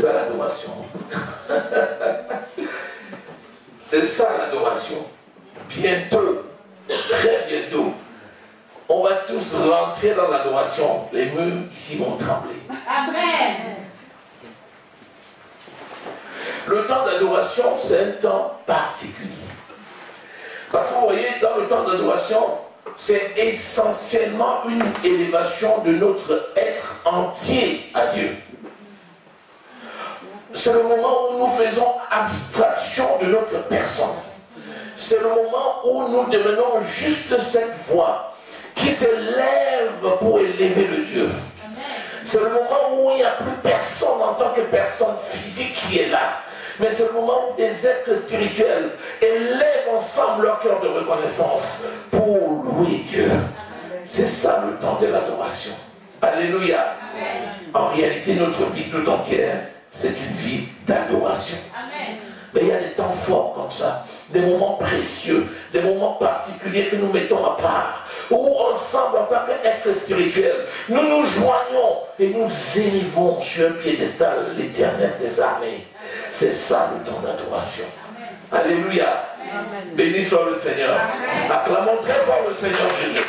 ça l'adoration. C'est ça l'adoration. Bientôt, très bientôt, on va tous rentrer dans l'adoration. Les murs ici vont trembler. Amen. Le temps d'adoration, c'est un temps particulier. Parce que vous voyez, dans le temps d'adoration, c'est essentiellement une élévation de notre être entier à Dieu. C'est le moment où nous faisons abstraction de notre personne. C'est le moment où nous devenons juste cette voix qui s'élève pour élever le Dieu. C'est le moment où il n'y a plus personne en tant que personne physique qui est là. Mais c'est le moment où des êtres spirituels élèvent ensemble leur cœur de reconnaissance pour louer Dieu. C'est ça le temps de l'adoration. Alléluia. En réalité, notre vie tout entière, c'est une vie d'adoration. Mais il y a des temps forts comme ça, des moments précieux, des moments particuliers que nous mettons à part, où ensemble, en tant qu'être spirituel, nous nous joignons et nous élevons sur un piédestal l'Éternel des armées. C'est ça le temps d'adoration. Alléluia. Béni soit le Seigneur. Acclamons très fort le Seigneur Jésus.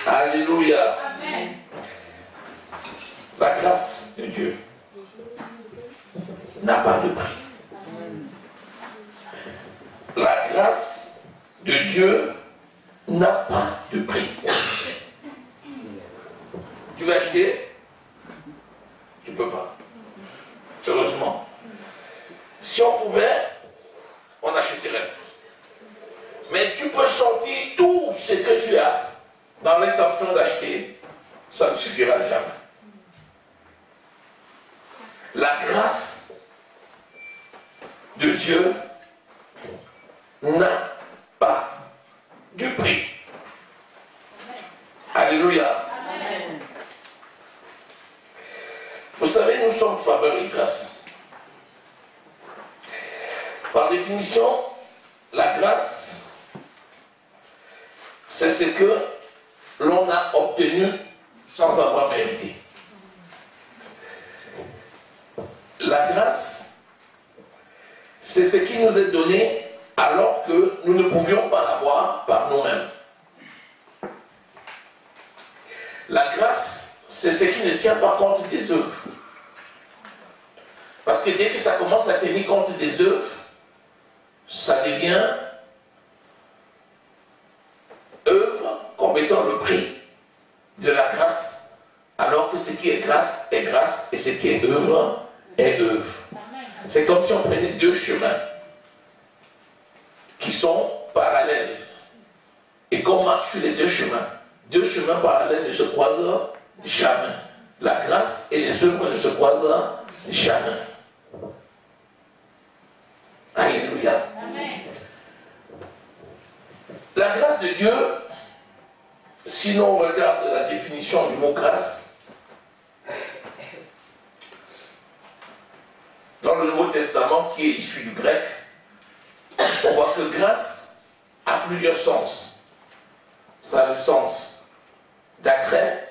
Alléluia. La grâce de Dieu n'a pas de prix. La grâce de Dieu n'a pas de prix. Tu veux acheter? Tu ne peux pas. Heureusement. Si on pouvait, on achèterait. Mais tu peux sortir tout ce que tu as dans l'intention d'acheter, ça ne suffira jamais. La grâce de Dieu n'a pas de prix. Alléluia. Vous savez, nous sommes faveurs et grâce. Par définition, la grâce, c'est ce que l'on a obtenu sans avoir mérité. La grâce, c'est ce qui nous est donné alors que nous ne pouvions pas l'avoir par nous-mêmes. La grâce, c'est ce qui ne tient pas compte des œuvres. Parce que dès que ça commence à tenir compte des œuvres, ça devient œuvre comme étant le prix de la grâce, alors que ce qui est grâce et ce qui est œuvre est œuvre. C'est comme si on prenait deux chemins qui sont parallèles et qu'on marche sur les deux chemins parallèles ne se croisent jamais. La grâce et les œuvres ne se croisent jamais. Alléluia. La grâce de Dieu, si l'on regarde la définition du mot grâce, dans le Nouveau Testament qui est issu du grec, on voit que grâce a plusieurs sens. Ça a le sens d'attrait,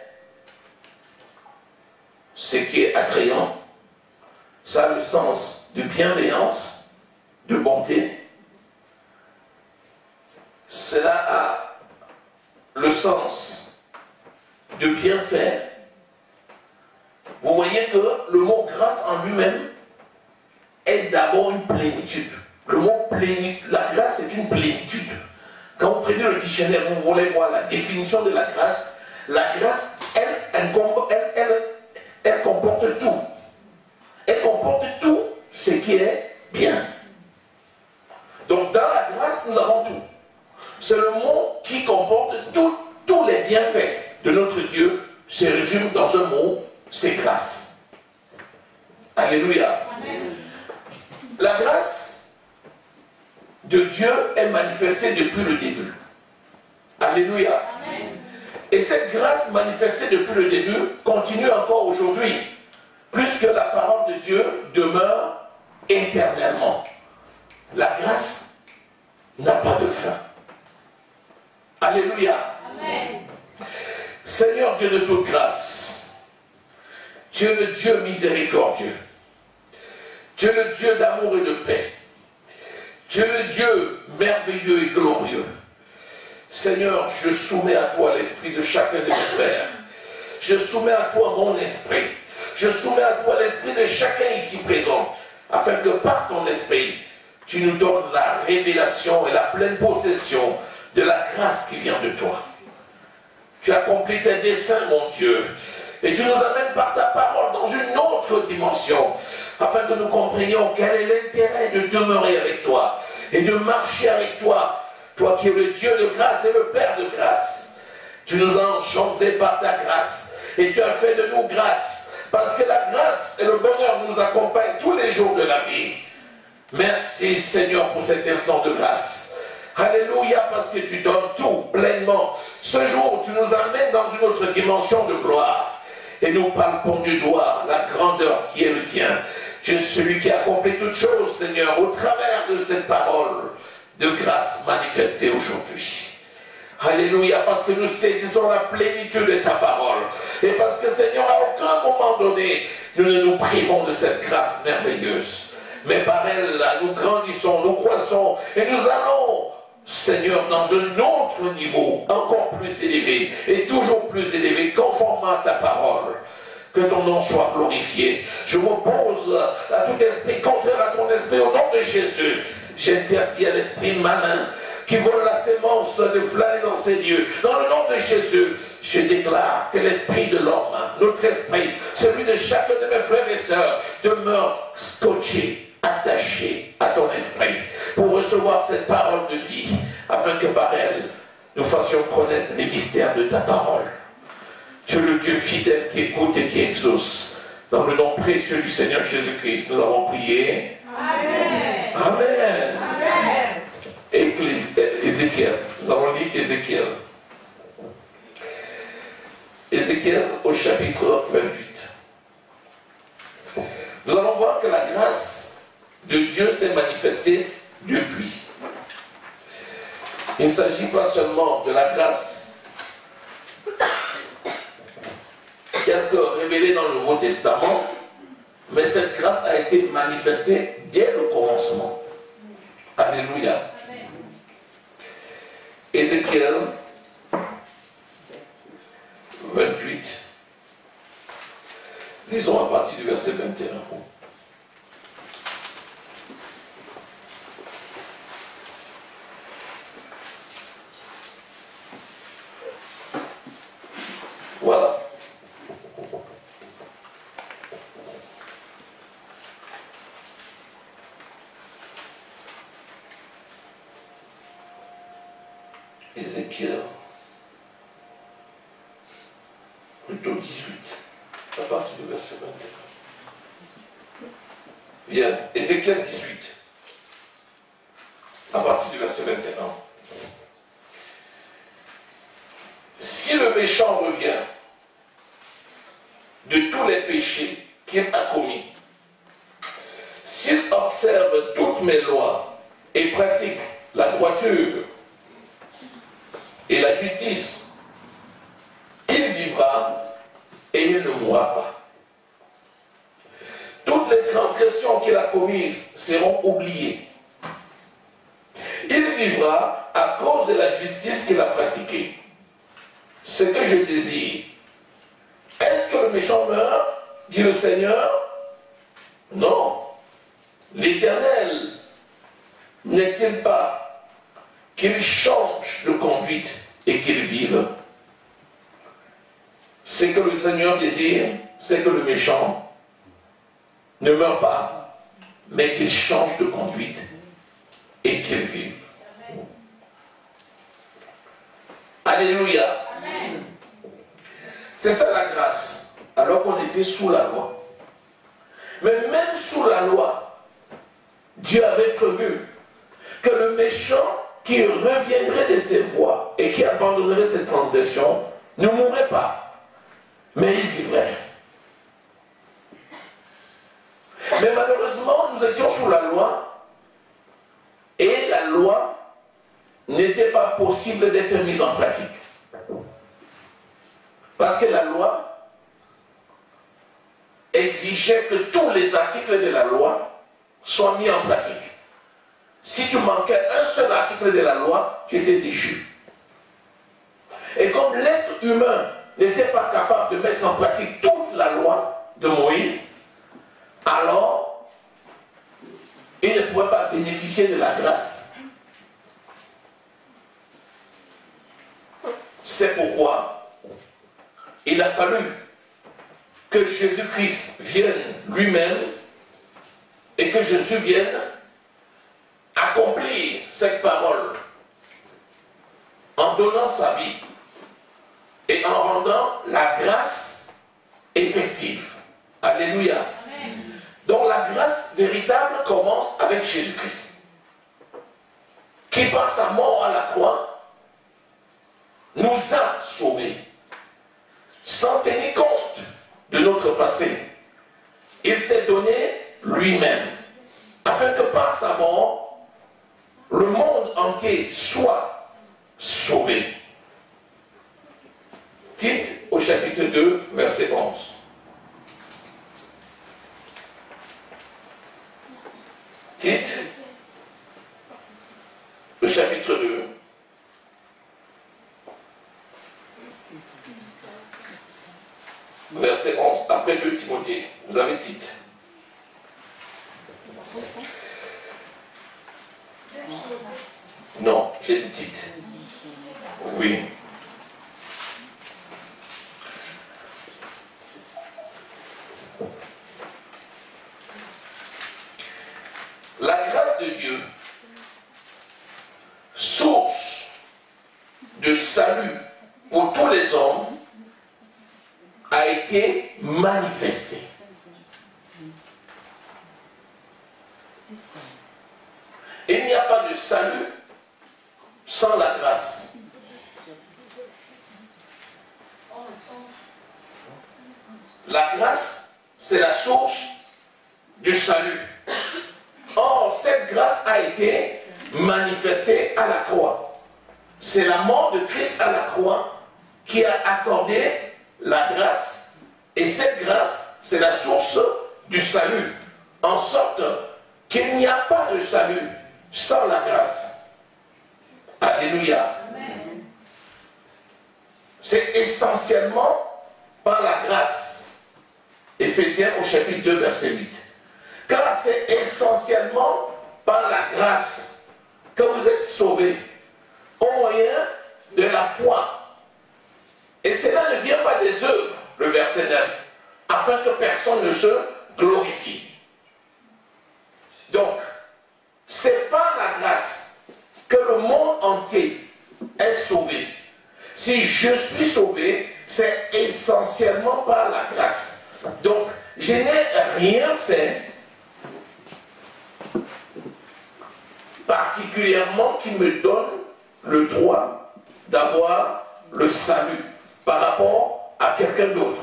ce qui est attrayant. Ça a le sens de bienveillance, de bonté. Cela a le sens de bienfait. Vous voyez que le mot grâce en lui-même est d'abord une plénitude. Le mot plénitude, la grâce est une plénitude. Quand vous prenez le dictionnaire, vous voulez voir la définition de la grâce, elle comporte tout. Elle comporte tout ce qui est bien. Donc dans la grâce, nous avons tout. C'est le mot qui comporte tous les bienfaits de notre Dieu, se résume dans un mot, c'est grâce. Alléluia. Amen. La grâce de Dieu est manifestée depuis le début. Alléluia. Amen. Et cette grâce manifestée depuis le début continue encore aujourd'hui, puisque la parole de Dieu demeure éternellement. La grâce n'a pas de fin. Alléluia. Amen. Seigneur Dieu de toute grâce, Tu es le Dieu miséricordieux. Tu es le Dieu d'amour et de paix. Tu es le Dieu merveilleux et glorieux. Seigneur, je soumets à toi l'esprit de chacun de mes frères. Je soumets à toi mon esprit. Je soumets à toi l'esprit de chacun ici présent, afin que par ton esprit, tu nous donnes la révélation et la pleine possession de la grâce qui vient de toi. Tu accomplis tes desseins, mon Dieu, et tu nous amènes par ta parole dans une autre dimension, afin que nous comprenions quel est l'intérêt de demeurer avec toi et de marcher avec toi, toi qui es le Dieu de grâce et le Père de grâce. Tu nous as enchantés par ta grâce et tu as fait de nous grâce, parce que la grâce et le bonheur nous accompagnent tous les jours de la vie. Merci Seigneur pour cet instant de grâce. Alléluia, parce que tu donnes tout pleinement. Ce jour, tu nous amènes dans une autre dimension de gloire. Et nous palpons du doigt la grandeur qui est le tien. Tu es celui qui accomplit toutes choses, Seigneur, au travers de cette parole de grâce manifestée aujourd'hui. Alléluia, parce que nous saisissons la plénitude de ta parole. Et parce que, Seigneur, à aucun moment donné, nous ne nous privons de cette grâce merveilleuse. Mais par elle, là, nous grandissons, nous croissons, et nous allons, Seigneur, dans un autre niveau, encore plus élevé, et toujours plus élevé, conformément à ta parole. Que ton nom soit glorifié. Je m'oppose à tout esprit contraire à ton esprit au nom de Jésus. J'interdis à l'esprit malin qui vole la sémence de flâner dans ces lieux. Dans le nom de Jésus, je déclare que l'esprit de l'homme, notre esprit, celui de chacun de mes frères et sœurs, demeure scotché, attaché à ton esprit, pour recevoir cette parole de vie, afin que par elle, nous fassions connaître les mystères de ta parole. Tu es le Dieu fidèle qui écoute et qui exauce. Dans le nom précieux du Seigneur Jésus-Christ, nous avons prié. Amen. Amen. Amen. Ézéchiel. Nous avons lu Ézéchiel. Ézéchiel au chapitre 28. Nous allons voir que la grâce de Dieu s'est manifestée depuis. Il ne s'agit pas seulement de la grâce telle que révélée dans le Nouveau Testament, mais cette grâce a été manifestée dès le commencement. Alléluia. Ézéchiel 28. Lisons à partir du verset 21. Voilà. Ézéchiel, plutôt 18, à partir du verset 21. Bien, Ézéchiel 18, à partir du verset 21. Si le méchant revient de tous les péchés qu'il a commis, s'il observe toutes mes lois et pratique la droiture et la justice, il vivra et il ne mourra pas. Toutes les transgressions qu'il a commises seront oubliées. Il vivra à cause de la justice qu'il a pratiquée. Ce que je désire, est-ce que le méchant meurt, dit le Seigneur? Non. L'Éternel n'est-il pas qu'il change de conduite et qu'il vive? Ce que le Seigneur désire, c'est que le méchant ne meure pas, mais qu'il change de conduite et qu'il vive. Alléluia. Amen. C'est ça la grâce, alors qu'on était sous la loi. Mais même sous la loi, Dieu avait prévu que le méchant qui reviendrait de ses voies et qui abandonnerait ses transgressions ne mourrait pas, mais il vivrait. Mais malheureusement, nous étions sous la loi et la loi n'était pas possible d'être mise en pratique. Parce que la loi exigeait que tous les articles de la loi soient mis en pratique. Si tu manquais un seul article de la loi, tu étais déchu. Et comme l'être humain n'était pas capable de mettre en pratique toute la loi de Moïse, alors il ne pouvait pas bénéficier de la grâce. C'est pourquoi il a fallu que Jésus-Christ vienne lui-même et que Jésus vienne accomplir cette parole en donnant sa vie et en rendant la grâce effective. Alléluia. Amen. Donc la grâce véritable commence avec Jésus-Christ, qui par sa mort à la croix nous a sauvés, sans tenir compte de notre passé. Il s'est donné lui-même, afin que par sa mort, le monde entier soit sauvé. Tite au chapitre 2, verset 11. Tite, le chapitre 2. Verset 11, après 2 Timothée. Vous avez Tite. Non, j'ai dit Tite. Oui. La grâce de Dieu, source de salut pour tous les hommes, a été manifestée. Il n'y a pas de salut sans la grâce. La grâce, c'est la source du salut. Or, cette grâce a été manifestée à la croix. C'est la mort de Christ à la croix qui a accordé la grâce. Et cette grâce, c'est la source du salut. En sorte qu'il n'y a pas de salut sans la grâce. Alléluia. Amen. C'est essentiellement par la grâce. Éphésiens au chapitre 2, verset 8. Car c'est essentiellement par la grâce que vous êtes sauvés, au moyen de la foi. Et cela ne vient pas des œuvres, le verset 9, afin que personne ne se glorifie. Donc, c'est par la grâce que le monde entier est sauvé. Si je suis sauvé, c'est essentiellement par la grâce. Donc, je n'ai rien fait particulièrement qui me donne le droit d'avoir le salut par rapport à quelqu'un d'autre.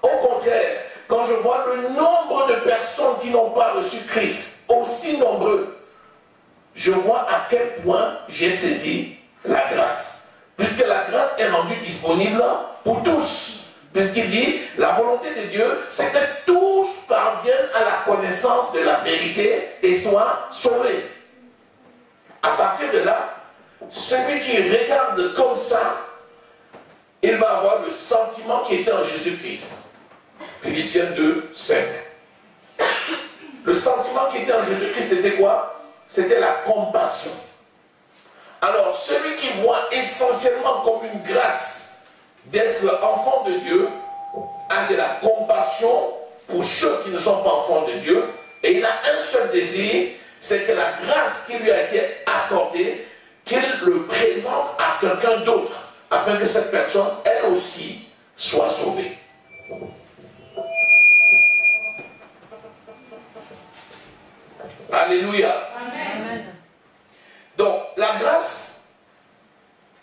Au contraire, quand je vois le nombre de personnes qui n'ont pas reçu Christ, aussi nombreux, je vois à quel point j'ai saisi la grâce. Puisque la grâce est rendue disponible pour tous. Puisqu'il dit, la volonté de Dieu, c'est que tous parviennent à la connaissance de la vérité et soient sauvés. À partir de là, celui qui regarde comme ça, il va avoir le sentiment qui était en Jésus-Christ. Philippiens 2, 5. Le sentiment qui était en Jésus-Christ, c'était quoi? C'était la compassion. Alors, celui qui voit essentiellement comme une grâce d'être enfant de Dieu a de la compassion pour ceux qui ne sont pas enfants de Dieu, et il a un seul désir, c'est que la grâce qui lui a été accordée, qu'il le présente à quelqu'un d'autre, afin que cette personne, elle aussi, soit sauvée. Alléluia. Amen. Donc, la grâce,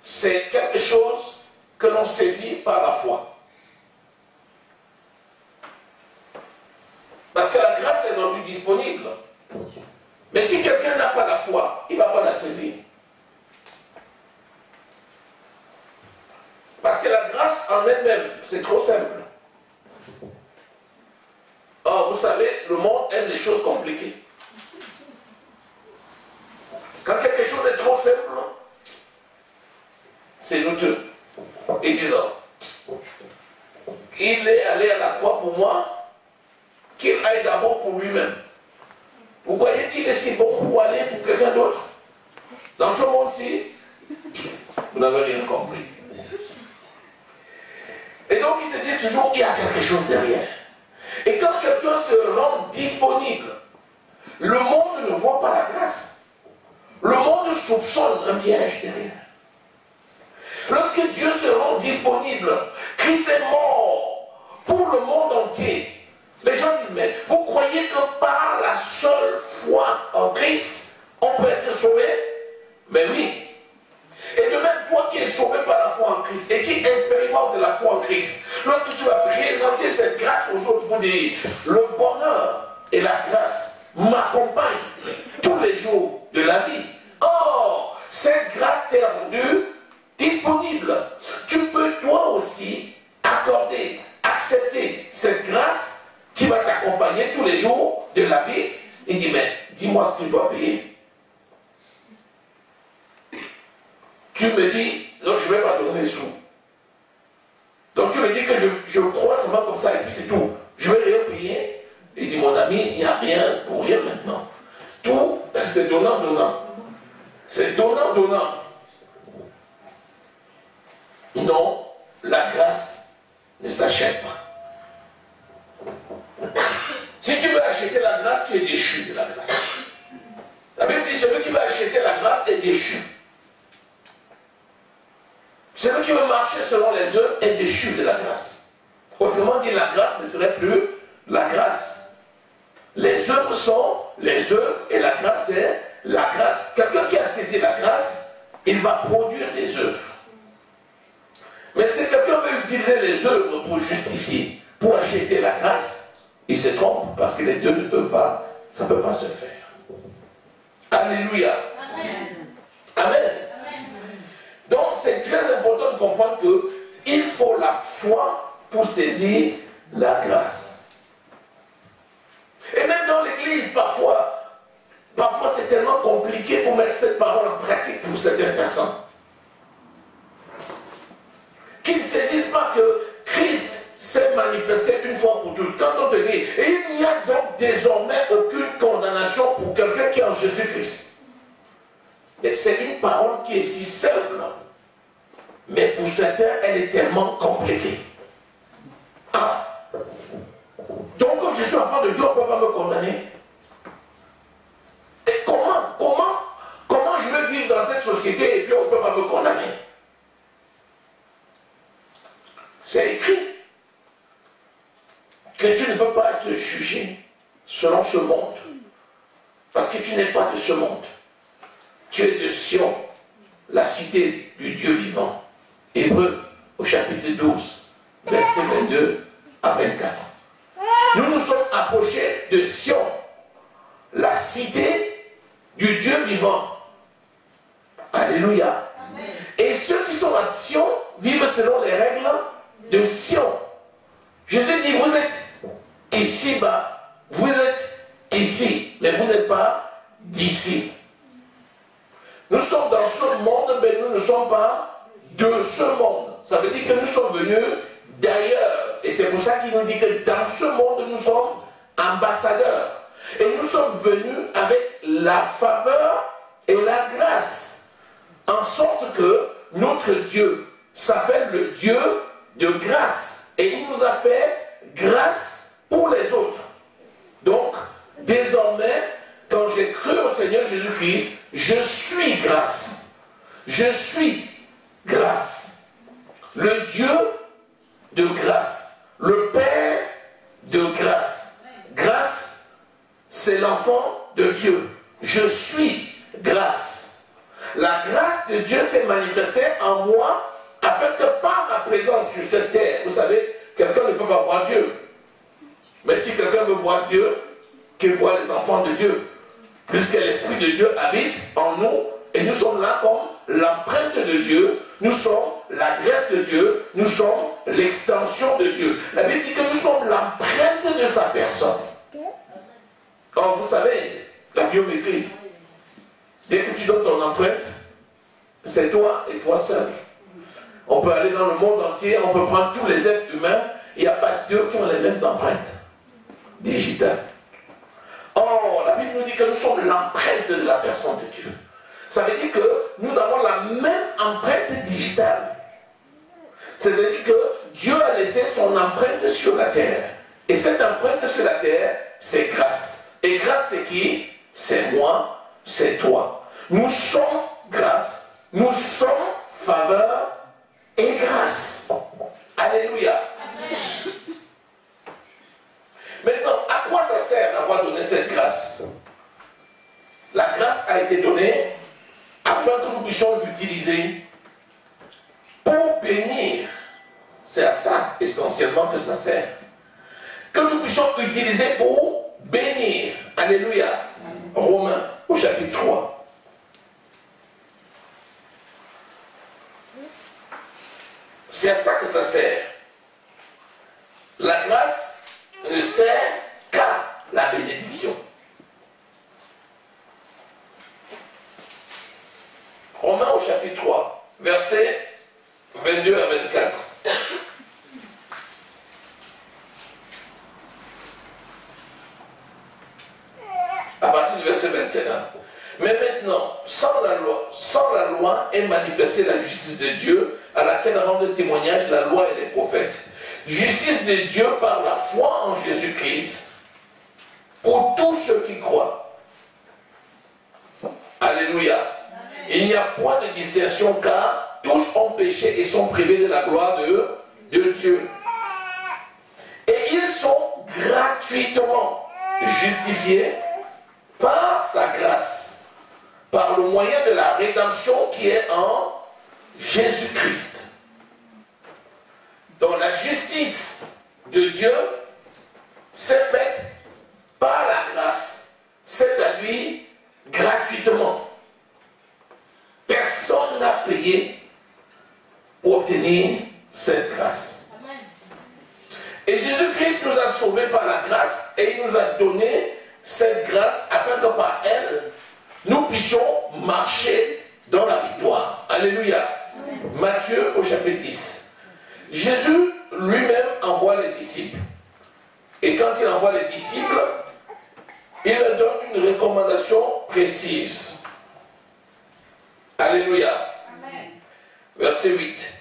c'est quelque chose que l'on saisit par la foi. Parce que la grâce est rendue disponible. Mais si quelqu'un n'a pas la foi, il ne va pas la saisir. Parce que la grâce en elle-même, c'est trop simple. Oh, vous savez, le monde aime les choses compliquées. Quand quelque chose est trop simple, c'est douteux. Ils disent, oh, il est allé à la croix pour moi, qu'il aille d'abord pour lui-même. Vous croyez qu'il est si bon pour aller pour quelqu'un d'autre? Dans ce monde-ci, vous n'avez rien compris. Et donc ils se disent toujours, il y a quelque chose derrière. Et quand quelqu'un se rend disponible, le monde ne voit pas la grâce. Le monde soupçonne un piège derrière. Lorsque Dieu se rend disponible, Christ est mort pour le monde entier. Les gens disent, mais vous croyez que par la seule foi en Christ, on peut être sauvé? Mais oui. Et de même, toi qui es sauvé par la foi en Christ et qui expérimente la foi en Christ, lorsque tu vas présenter cette grâce aux autres pour dire, le bonheur et la grâce m'accompagnent tous les jours de la vie. Or, cette grâce t'est rendue disponible. Tu peux toi aussi accorder, accepter cette grâce qui va t'accompagner tous les jours de la vie. Il dit, mais dis-moi ce que je dois payer. Tu me dis, donc je ne vais pas donner les sous. Donc tu me dis que je crois seulement comme ça et puis c'est tout. Je ne vais rien payer. Il dit, mon ami, il n'y a rien pour rien maintenant. Tout, c'est donnant-donnant. C'est donnant-donnant. Non, la grâce ne s'achète pas. Si tu veux acheter la grâce, tu es déchu de la grâce. La Bible dit, celui qui veut acheter la grâce est déchu. Celui qui veut marcher selon les œuvres est déchu de la grâce. Autrement dit, la grâce ne serait plus la grâce. Les œuvres sont les œuvres et la grâce est la grâce. Quelqu'un qui a saisi la grâce, il va produire des œuvres. Mais si quelqu'un veut utiliser les œuvres pour justifier, pour acheter la grâce, il se trompe parce que les deux ne peuvent pas, ça ne peut pas se faire. Alléluia. Amen. Amen. Donc c'est très important de comprendre qu'il faut la foi pour saisir la grâce. Et même dans l'église, parfois c'est tellement compliqué pour mettre cette parole en pratique pour certaines personnes. Qu'ils ne saisissent pas que Christ s'est manifesté une fois pour toutes. Quand on te dit, et il n'y a donc désormais aucune condamnation pour quelqu'un qui est en Jésus-Christ. Et c'est une parole qui est si simple. Mais pour certains, elle est tellement compliquée. Ah. Donc, comme je suis enfant de Dieu, on ne peut pas me condamner. Et comment je vais vivre dans cette société et puis on ne peut pas me condamner? C'est écrit que tu ne peux pas être jugé selon ce monde. Parce que tu n'es pas de ce monde. Tu es de Sion, la cité du Dieu vivant. Hébreux, au chapitre 12, versets 22 à 24. Nous nous sommes approchés de Sion, la cité du Dieu vivant. Alléluia. Amen. Et ceux qui sont à Sion vivent selon les règles de Sion. Jésus dit, vous êtes ici-bas, vous êtes ici, mais vous n'êtes pas d'ici. Nous sommes dans ce monde, mais nous ne sommes pas de ce monde. Ça veut dire que nous sommes venus d'ailleurs. Et c'est pour ça qu'il nous dit que dans ce monde, nous sommes ambassadeurs. Et nous sommes venus avec la faveur et la grâce. En sorte que notre Dieu s'appelle le Dieu de grâce. Et il nous a fait grâce pour les autres. Donc, désormais, quand j'ai cru au Seigneur Jésus-Christ, je suis grâce. Je suis grâce. Le Dieu de grâce. Le Père de grâce. Grâce, c'est l'enfant de Dieu. Je suis grâce. La grâce de Dieu s'est manifestée en moi afin que par ma présence sur cette terre, vous savez, quelqu'un ne peut pas voir Dieu. Mais si quelqu'un veut voir Dieu, qu'il voit les enfants de Dieu. Puisque l'Esprit de Dieu habite en nous et nous sommes là comme l'empreinte de Dieu, nous sommes l'adresse de Dieu, nous sommes l'extension de Dieu. La Bible dit que nous sommes l'empreinte de sa personne. Or, vous savez, la biométrie, dès que tu donnes ton empreinte, c'est toi et toi seul. On peut aller dans le monde entier, on peut prendre tous les êtres humains, il n'y a pas deux qui ont les mêmes empreintes digitales. Or, la Bible nous dit que nous sommes l'empreinte de la personne de Dieu. Ça veut dire que nous avons la même empreinte digitale. C'est-à-dire que Dieu a laissé son empreinte sur la terre. Et cette empreinte sur la terre, c'est grâce. Et grâce, c'est qui? C'est moi, c'est toi. Nous sommes grâce, nous sommes faveur et grâce. Alléluia. Maintenant, à quoi ça sert d'avoir donné cette grâce? La grâce a été donnée afin que nous puissions l'utiliser pour bénir. C'est à ça essentiellement que ça sert. Que nous puissions utiliser pour bénir. Alléluia. Romains au chapitre 3. C'est à ça que ça sert. La grâce ne sert qu'à la bénédiction. Romains au chapitre 3, versets 22 à 24. À partir du verset 21. Mais maintenant, sans la loi est manifestée la justice de Dieu, à laquelle rendent témoignage la loi et les prophètes. Justice de Dieu par la foi en Jésus-Christ, pour tous ceux qui croient. Alléluia. Il n'y a point de distinction, car tous ont péché et sont privés de la gloire de Dieu. Et ils sont gratuitement justifiés par sa grâce, par le moyen de la rédemption qui est en Jésus-Christ. Donc la justice de Dieu s'est faite par la grâce, c'est-à-dire gratuitement. Personne n'a payé pour obtenir cette grâce. Et Jésus-Christ nous a sauvés par la grâce et il nous a donné cette grâce afin que par elle, nous puissions marcher dans la victoire. Alléluia. Matthieu au chapitre 10. Jésus lui-même envoie les disciples. Et quand il envoie les disciples, il leur donne une recommandation précise. Alléluia. Amen. Verset 8.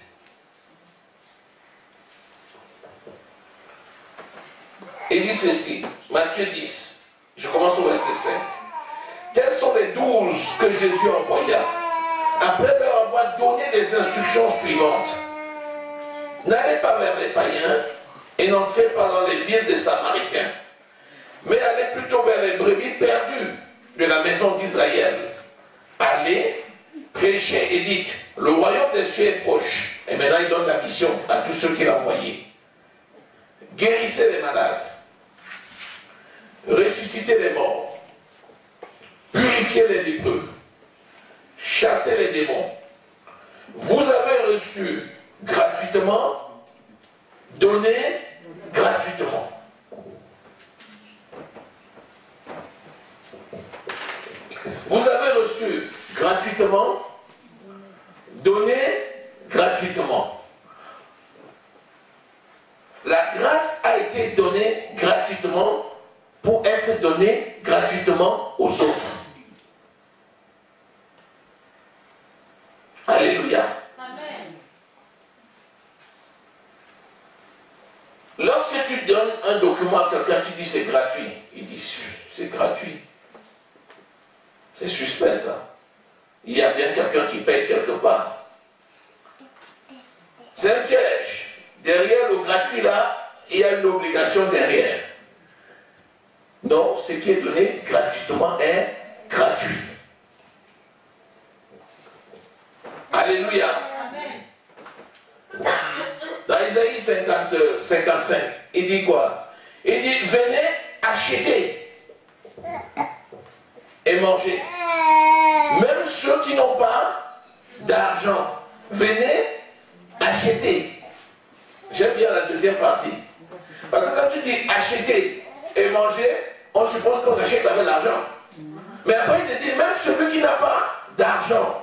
Il dit ceci, Matthieu 10, je commence au verset 5. Tels sont les 12 que Jésus envoya, après leur avoir donné des instructions suivantes. N'allez pas vers les païens et n'entrez pas dans les villes des Samaritains, mais allez plutôt vers les brebis perdues de la maison d'Israël. Allez, prêchez et dites, le royaume des cieux est proche. Et maintenant il donne la mission à tous ceux qu'il a envoyés. Guérissez les malades, ressuscitez les morts, purifiez les lépreux, chassez les démons. Vous avez reçu gratuitement, donnez gratuitement. Vous avez reçu gratuitement, donnez gratuitement. La grâce a été donnée gratuitement pour être donnée gratuitement aux autres. Alléluia. Amen. Lorsque tu donnes un document à quelqu'un, tu dis c'est gratuit. Il dit c'est gratuit. C'est suspect ça. Il y a bien quelqu'un qui paye quelque part. C'est un piège. Derrière le gratuit là, il y a une obligation derrière. Non, ce qui est donné gratuitement est gratuit. Alléluia. Dans Isaïe 55, il dit quoi? Il dit, venez acheter et manger. Même ceux qui n'ont pas d'argent, venez acheter. J'aime bien la deuxième partie. Parce que quand tu dis acheter et manger, on suppose qu'on achète avec l'argent. Mais après, il te dit, même celui qui n'a pas d'argent,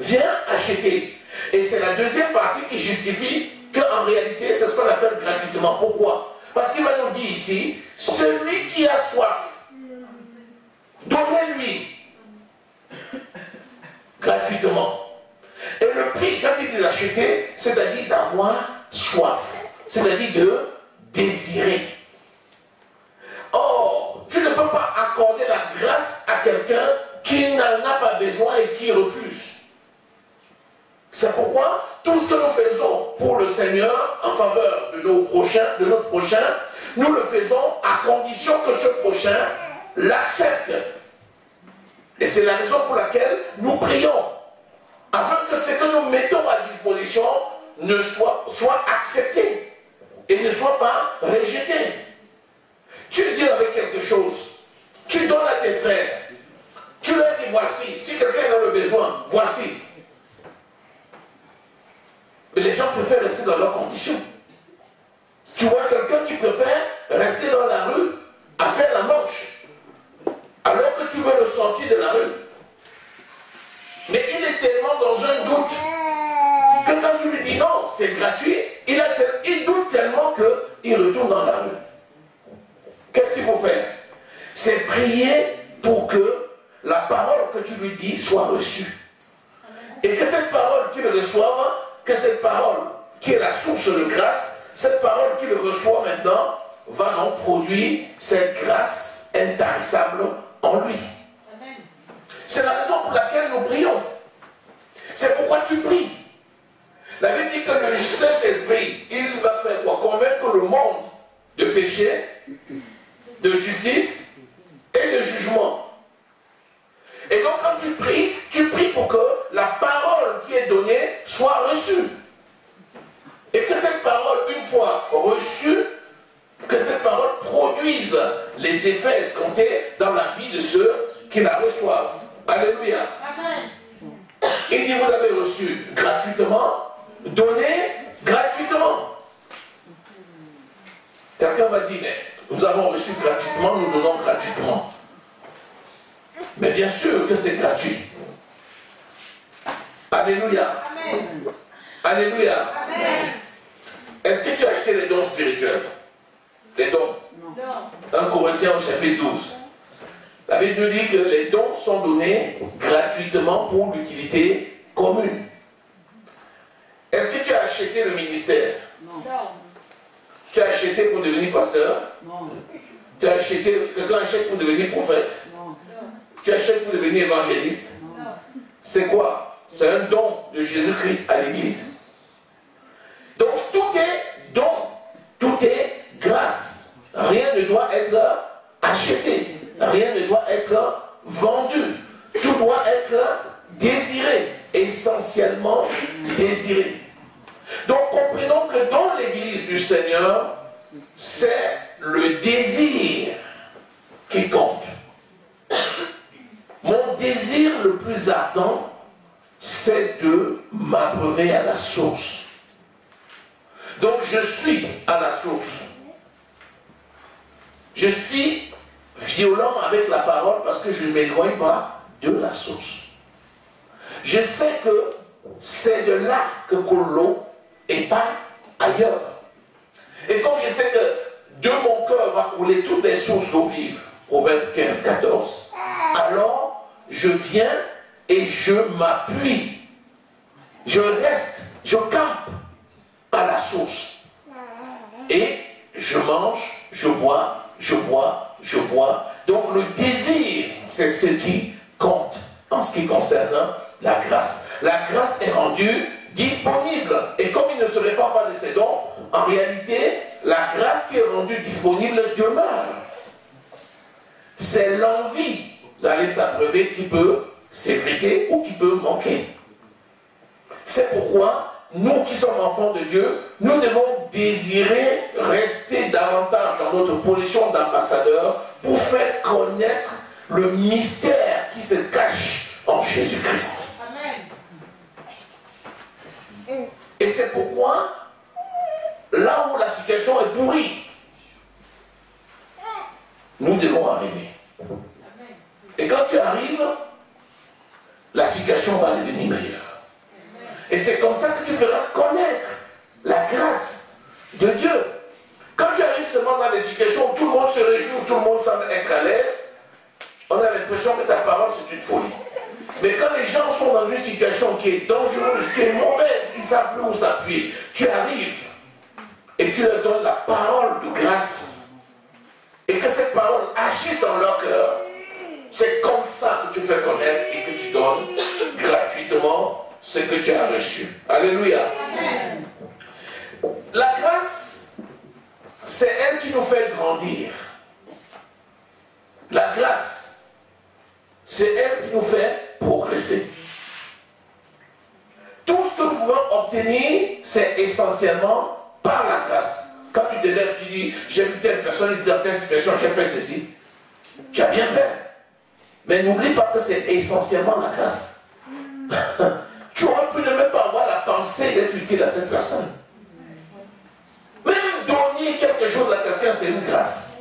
viens acheter. Et c'est la deuxième partie qui justifie qu'en réalité, c'est ce qu'on appelle gratuitement. Pourquoi? Parce qu'il va nous dire ici, celui qui a soif, donnez-lui gratuitement. Et le prix, quand il dit acheter, c'est-à-dire d'avoir soif, c'est-à-dire de désirer. Or, tu ne peux pas accorder la grâce à quelqu'un qui n'en a pas besoin et qui refuse. C'est pourquoi tout ce que nous faisons pour le Seigneur en faveur de nos prochains, de notre prochain, nous le faisons à condition que ce prochain l'accepte. Et c'est la raison pour laquelle nous prions, afin que ce que nous mettons à disposition ne soit accepté et ne soit pas rejeté. Tu dis avec quelque chose, tu donnes à tes frères, tu leur dis voici, si quelqu'un est dans le besoin, voici. Mais les gens préfèrent rester dans leurs conditions. Tu vois quelqu'un qui préfère rester dans la rue à faire la manche, alors que tu veux le sortir de la rue. Mais il est tellement dans un doute que quand tu lui dis non, c'est gratuit, il doute tellement qu'il retourne dans la rue. Qu'est-ce qu'il faut faire? C'est prier pour que la parole que tu lui dis soit reçue. Et que cette parole qu'il reçoive, que cette parole qui est la source de grâce, cette parole qu'il reçoit maintenant, va donc produire cette grâce intarissable en lui. C'est la raison pour laquelle nous prions. C'est pourquoi tu pries. La Bible dit que le Saint-Esprit, il va faire quoi? Convaincre le monde de péché, de justice et de jugement. Et donc quand tu pries pour que la parole qui est donnée soit reçue. Et que cette parole, une fois reçue, que cette parole produise les effets escomptés dans la vie de ceux qui la reçoivent. Alléluia. Amen. Il dit, vous avez reçu gratuitement, donnez gratuitement. Quelqu'un va dire, mais nous avons reçu gratuitement, nous donnons gratuitement. Mais bien sûr que c'est gratuit. Alléluia. Amen. Alléluia. Amen. Est-ce que tu as acheté les dons spirituels? Les dons? Non. 1 Corinthiens au chapitre 12. La Bible nous dit que les dons sont donnés gratuitement pour l'utilité commune. Est-ce que tu as acheté le ministère? Non. Tu as acheté pour devenir pasteur? Non. Tu as acheté, quelqu'un achète pour devenir prophète? Non. Tu achètes pour devenir évangéliste? Non. C'est quoi? C'est un don de Jésus-Christ à l'Église. Donc tout est don, tout est grâce. Rien ne doit être acheté, rien ne doit être vendu. Tout doit être désiré, essentiellement désiré. Donc comprenons que dans l'Église du Seigneur, c'est le désir qui compte. Mon désir le plus ardent, c'est de m'abreuver à la source. Donc je suis à la source. Je suis violent avec la parole parce que je ne m'éloigne pas de la source. Je sais que c'est de là que coule l'eau et pas ailleurs. Et comme je sais que de mon cœur va couler toutes les sources d'eau vive, Proverbe 15, 14, alors je viens et je m'appuie. Je reste, je campe à la source. Et je mange, je bois, je bois, je bois. Donc le désir, c'est ce qui compte en ce qui concerne la grâce. La grâce est rendue disponible. Et comme il ne se répand pas de ses dons, en réalité, la grâce qui est rendue disponible demeure. C'est l'envie d'aller s'abreuver qui peut s'effriter ou qui peut manquer. C'est pourquoi nous qui sommes enfants de Dieu, nous devons désirer rester davantage dans notre position d'ambassadeur pour faire connaître le mystère qui se cache en Jésus-Christ. Amen. Et c'est pourquoi, là où la situation est pourrie, nous devons arriver. Et quand tu arrives, la situation va devenir meilleure. Et c'est comme ça que tu feras connaître la grâce de Dieu. Quand tu arrives seulement dans des situations où tout le monde se réjouit, où tout le monde semble être à l'aise, on a l'impression que ta parole c'est une folie. Mais quand les gens sont dans une situation qui est dangereuse, qui est mauvaise, ils ne savent plus où s'appuyer, tu arrives et tu leur donnes la parole de grâce. Et que cette parole agisse dans leur cœur. C'est comme ça que tu fais connaître et que tu donnes gratuitement ce que tu as reçu. Alléluia. Amen. La grâce, c'est elle qui nous fait grandir. La grâce, c'est elle qui nous fait progresser. Tout ce que nous pouvons obtenir, c'est essentiellement par la grâce. Quand tu te lèves, tu dis, j'ai vu telle personne, dans telle situation, j'ai fait ceci. Tu as bien fait. Mais n'oublie pas que c'est essentiellement la grâce. Tu aurais pu ne même pas avoir la pensée d'être utile à cette personne. Même donner quelque chose à quelqu'un, c'est une grâce.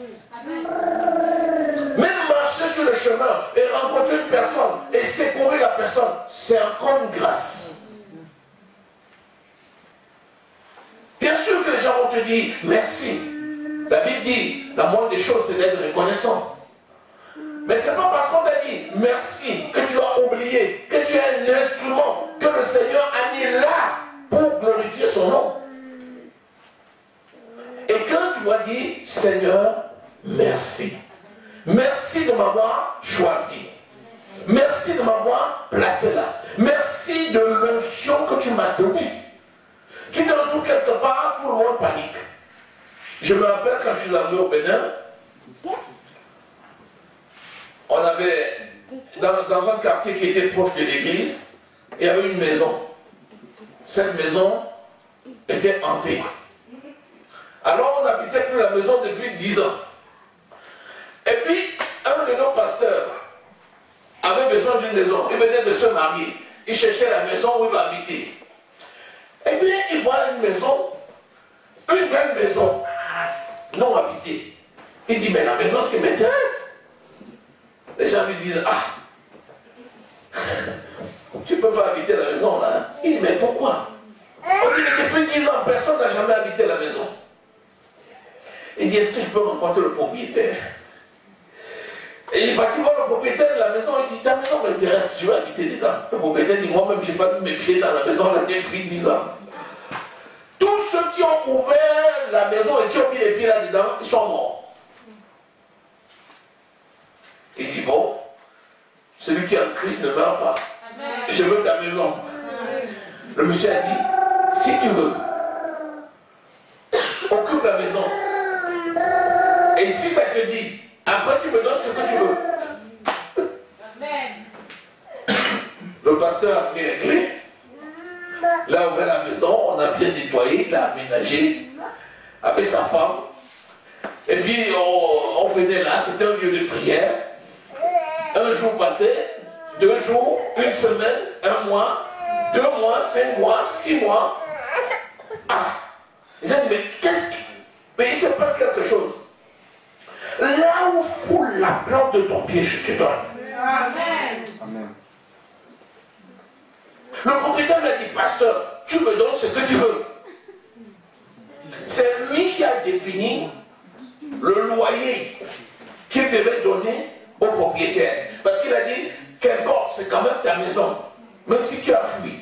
Même marcher sur le chemin et rencontrer une personne et secourir la personne, c'est encore une grâce. Bien sûr que les gens vont te dire merci. La Bible dit, la moindre des choses, c'est d'être reconnaissant. Mais ce n'est pas parce qu'on t'a dit merci que tu as oublié que tu es un instrument que le Seigneur a mis là pour glorifier son nom. Et quand tu dois dire Seigneur, merci. Merci de m'avoir choisi. Merci de m'avoir placé là. Merci de l'onction que tu m'as donnée. Tu te retrouves quelque part, tout le monde panique. Je me rappelle quand je suis arrivé au Bénin, on avait, dans un quartier qui était proche de l'église, il y avait une maison. Cette maison était hantée. Alors on n'habitait plus la maison depuis 10 ans. Et puis, un de nos pasteurs avait besoin d'une maison. Il venait de se marier. Il cherchait la maison où il va habiter. Et puis, il voit une maison, une belle maison, non habitée. Il dit, mais la maison, ça m'intéresse. Les gens lui disent, ah, tu ne peux pas habiter la maison là. Il dit, mais pourquoi? On dit, mais depuis 10 ans, personne n'a jamais habité la maison. Il dit, est-ce que je peux rencontrer le propriétaire? Et il va voir le propriétaire de la maison, il dit, ta maison m'intéresse, je veux habiter dedans. Le propriétaire dit, moi-même, je n'ai pas mis mes pieds dans la maison là depuis 10 ans. Tous ceux qui ont ouvert la maison et qui ont mis les pieds là-dedans, ils sont morts. Il dit, bon, celui qui est en Christ ne meurt pas. Je veux ta maison. Le monsieur a dit, si tu veux, occupe la maison. Et si ça te dit, après tu me donnes ce que tu veux. Le pasteur a pris les clés. Il a ouvert la maison, on a bien nettoyé, il a aménagé avec sa femme. Et puis on venait là, c'était un lieu de prière. Un jour passé, 2 jours, 1 semaine, 1 mois, 2 mois, 5 mois, 6 mois. Ah! J'ai dit, mais qu'est-ce que... Mais il se passe quelque chose. Là où foule la plante de ton pied, je te donne. Amen. Amen. Le propriétaire m'a dit, pasteur, tu me donnes ce que tu veux. C'est lui qui a défini le loyer qu'il devait donner au propriétaire. Parce qu'il a dit, qu'importe, c'est quand même ta maison, même si tu as fui.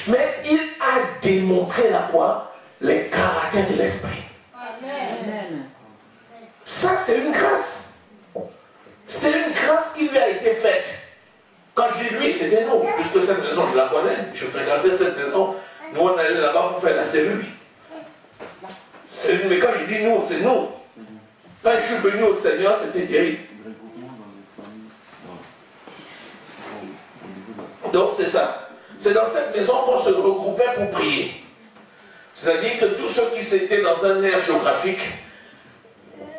Mais il a démontré la quoi? Les caractères de l'esprit. Amen. Ça, c'est une grâce. C'est une grâce qui lui a été faite. Quand je dis lui, c'était nous. Puisque cette maison, je la connais. Je fréquentais cette maison. Nous, on allait là-bas pour faire la cellule. Mais quand je dis nous, c'est nous. Quand je suis venu au Seigneur, c'était terrible. Donc c'est ça. C'est dans cette maison qu'on se regroupait pour prier. C'est-à-dire que tous ceux qui étaient dans un aire géographique,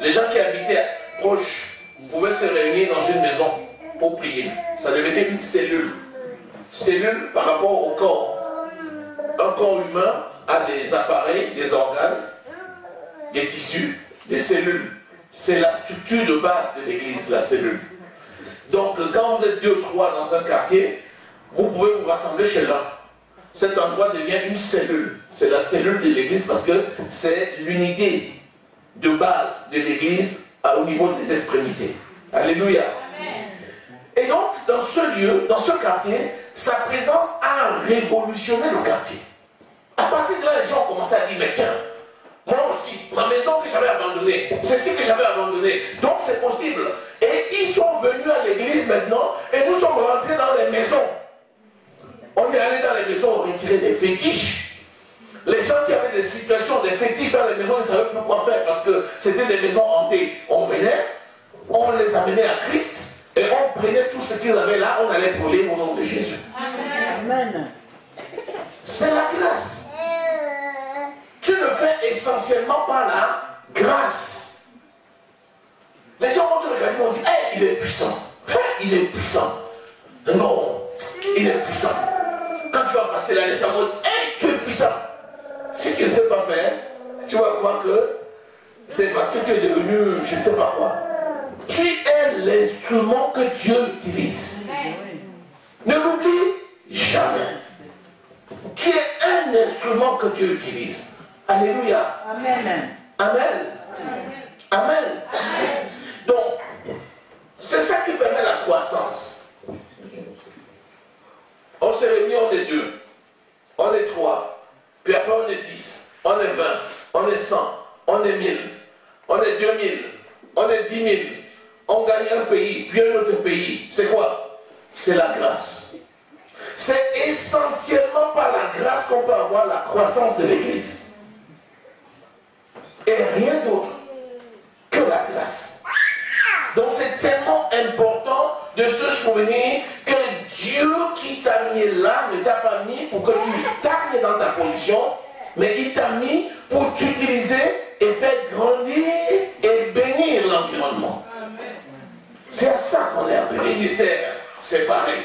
les gens qui habitaient proches pouvaient se réunir dans une maison pour prier. Ça devenait une cellule. Cellule par rapport au corps. un corps humain a des appareils, des organes, des tissus, des cellules. C'est la structure de base de l'église, la cellule. Donc, quand vous êtes 2 ou 3 dans un quartier, vous pouvez vous rassembler chez l'un. Cet endroit devient une cellule. C'est la cellule de l'église parce que c'est l'unité de base de l'église au niveau des extrémités. Alléluia. Amen. Et donc, dans ce lieu, dans ce quartier, sa présence a révolutionné le quartier. À partir de là, les gens ont commencé à dire, mais tiens, moi aussi, ma maison que j'avais abandonnée, ceci que j'avais abandonné, donc c'est possible. Et ils sont venus à l'église maintenant, et nous sommes rentrés dans les maisons. On est allé dans les maisons retirer des fétiches. Les gens qui avaient des situations, des fétiches dans les maisons, ils ne savaient plus quoi faire parce que c'était des maisons hantées. On venait, on les amenait à Christ, et on prenait tout ce qu'ils avaient là, on allait brûler au nom de Jésus. Amen. C'est la grâce. Tu le fais essentiellement par la grâce. Les gens vont te regarder et vont dire, hey, il est puissant. Hey, il est puissant. Non, il est puissant. Quand tu vas passer là, les gens vont dire, hey, tu es puissant. Si tu ne sais pas faire, tu vas croire que c'est parce que tu es devenu, je ne sais pas quoi. Tu es l'instrument que Dieu utilise. Ne l'oublie jamais. Tu es un instrument que Dieu utilise. Alléluia. Amen. Amen. Amen. Donc, c'est ça qui permet la croissance. On s'est réunis, on est 2, on est 3, puis après on est 10, on est 20, on est 100, on est 1000, on est 2000, on est 10 000, on gagne un pays, puis un autre pays. C'est quoi? C'est la grâce. C'est essentiellement par la grâce qu'on peut avoir la croissance de l'Église. Et rien d'autre que la grâce. Donc c'est tellement important de se souvenir que Dieu qui t'a mis là ne t'a pas mis pour que tu stagnes dans ta position, mais il t'a mis pour t'utiliser et faire grandir et bénir l'environnement. C'est à ça qu'on est appelé. Ministère, c'est pareil.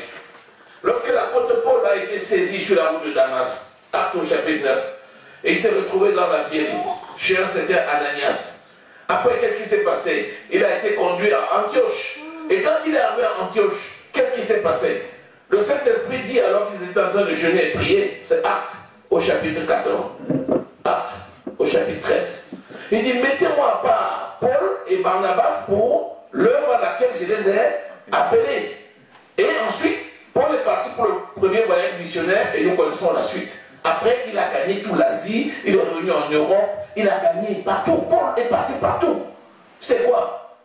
Lorsque l'apôtre Paul a été saisi sur la route de Damas, acte au chapitre 9, et il s'est retrouvé dans la ville, chez un certain Ananias. Après, qu'est-ce qui s'est passé? Il a été conduit à Antioche. Et quand il est arrivé à Antioche, qu'est-ce qui s'est passé? Le Saint-Esprit dit, alors qu'ils étaient en train de jeûner et prier, c'est Acte au chapitre 14, Acte au chapitre 13. Il dit, mettez-moi à part Paul et Barnabas pour l'œuvre à laquelle je les ai appelés. Et ensuite, Paul est parti pour le premier voyage missionnaire et nous connaissons la suite. Après, il a gagné toute l'Asie, il est revenu en Europe, il a gagné partout. Paul est passé partout. C'est quoi?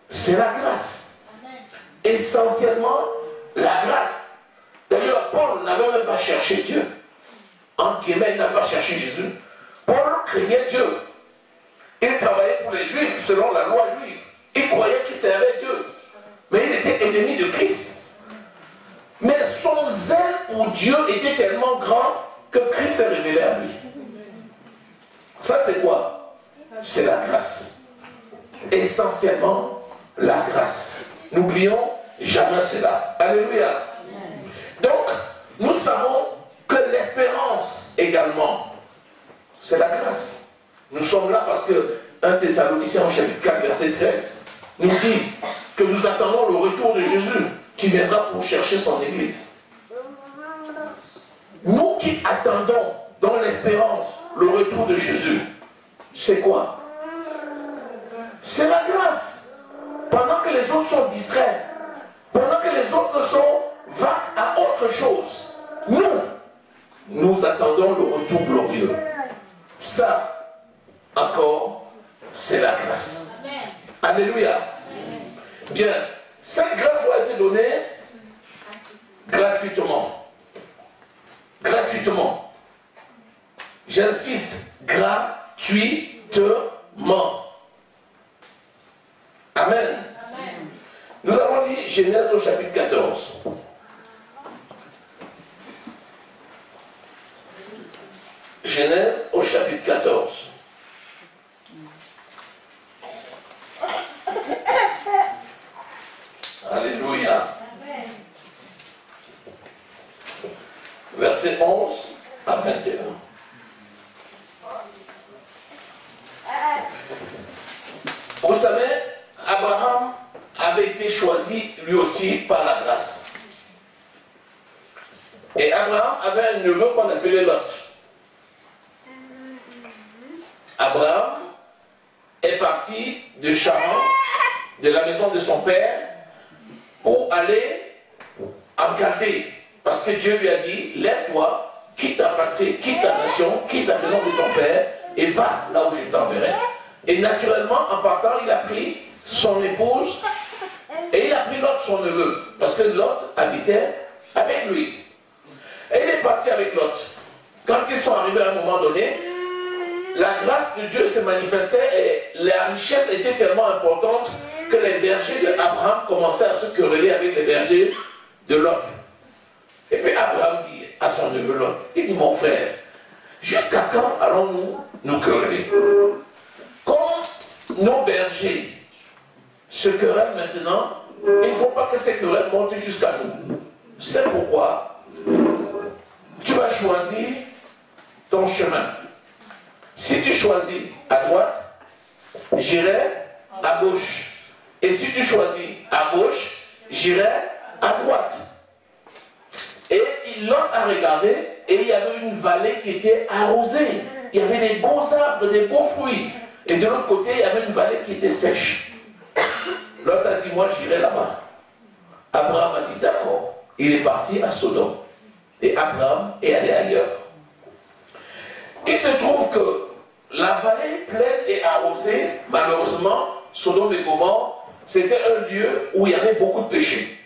C'est la grâce. Essentiellement, la grâce. D'ailleurs, Paul n'avait même pas cherché Dieu. En guillemets, il n'a pas cherché Jésus. Paul craignait Dieu. Il travaillait pour les Juifs selon la loi juive. Il croyait qu'il servait Dieu. Mais il était ennemi de Christ. Mais son zèle pour Dieu était tellement grand que Christ s'est révélé à lui. Ça c'est quoi? C'est la grâce. Essentiellement la grâce. N'oublions jamais cela. Alléluia. Donc, nous savons que l'espérance également, c'est la grâce. Nous sommes là parce que 1 Thessaloniciens au chapitre 4, verset 13, nous dit que nous attendons le retour de Jésus qui viendra pour chercher son Église. Nous qui attendons dans l'espérance le retour de Jésus, c'est quoi? C'est la grâce. Pendant que les autres sont distraits, pendant que les autres sont vagues à autre chose, nous attendons le retour glorieux. Ça, encore, c'est la grâce. Alléluia. Bien, cette grâce doit être donnée gratuitement. Gratuitement. J'insiste, gratuitement. Amen. Amen. Nous avons lu Genèse au chapitre 14. Genèse au chapitre 14. Alléluia. Verset 11 à 21. Vous savez, Abraham avait été choisi lui aussi par la grâce. Et Abraham avait un neveu qu'on appelait Lot. Abraham est parti de Charan, de la maison de son père, pour aller en Chaldée. Parce que Dieu lui a dit, lève-toi, quitte ta patrie, quitte ta nation, quitte la maison de ton père, et va là où je t'enverrai. Et naturellement, en partant, il a pris son épouse, et il a pris Lot, son neveu, parce que Lot habitait avec lui. Et il est parti avec Lot. Quand ils sont arrivés à un moment donné, la grâce de Dieu se manifestait et la richesse était tellement importante que les bergers d'Abraham commençaient à se quereller avec les bergers de Lot. Et puis Abraham dit à son neveu Lot, il dit, mon frère, jusqu'à quand allons-nous nous quereller? Comme nos bergers se querellent maintenant, il ne faut pas que ces querelles montent jusqu'à nous. C'est pourquoi tu vas choisir ton chemin. Si tu choisis à droite, j'irai à gauche. Et si tu choisis à gauche, j'irai à droite. Et Lot a regardé et il y avait une vallée qui était arrosée. Il y avait des beaux arbres, des beaux fruits. Et de l'autre côté, il y avait une vallée qui était sèche. Lot a dit, moi j'irai là-bas. Abraham a dit, d'accord. Il est parti à Sodome. Et Abraham est allé ailleurs. Il se trouve que la vallée pleine et arrosée, malheureusement, Sodome et Gomorrhe, c'était un lieu où il y avait beaucoup de péchés.